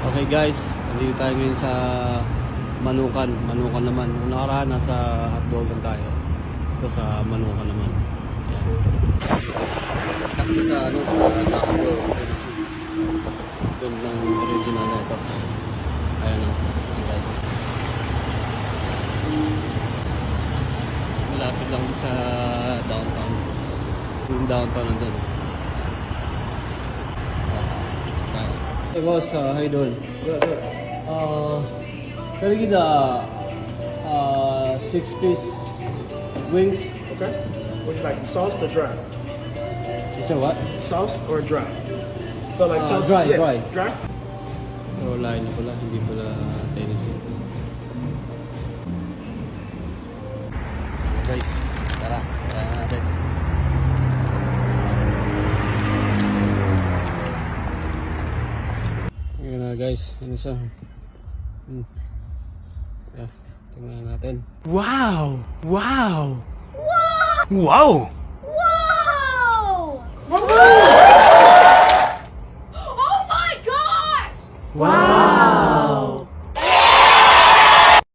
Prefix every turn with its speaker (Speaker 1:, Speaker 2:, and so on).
Speaker 1: Okay guys, nandito tayo ngayon sa Manukan. Manukan naman. Nung nakaraan nasa hotdog lang tayo. Ito sa Manukan naman. Ayan. Sikat to sa Dasco, Tennessee. Doon ng original na ito. Ayan o. Ayan guys. Malapit lang doon sa downtown. Yung downtown nandun. Hey boss, how you doing?
Speaker 2: Good.
Speaker 1: Can I get the 6-piece wings?
Speaker 2: Okay. Would you like sauce or dry?
Speaker 1: You said what?
Speaker 2: Sauce or dry? So like sauce,
Speaker 1: dry,
Speaker 2: yeah,
Speaker 1: dry.
Speaker 2: Dry?
Speaker 1: Carolina pala, hindi pala Tennessee. Guys, tara natin. Ayan na guys, ano siya? Yeah, tingnan natin.
Speaker 3: Wow! Wow!
Speaker 4: Wow!
Speaker 5: Oh my gosh!
Speaker 3: Wow!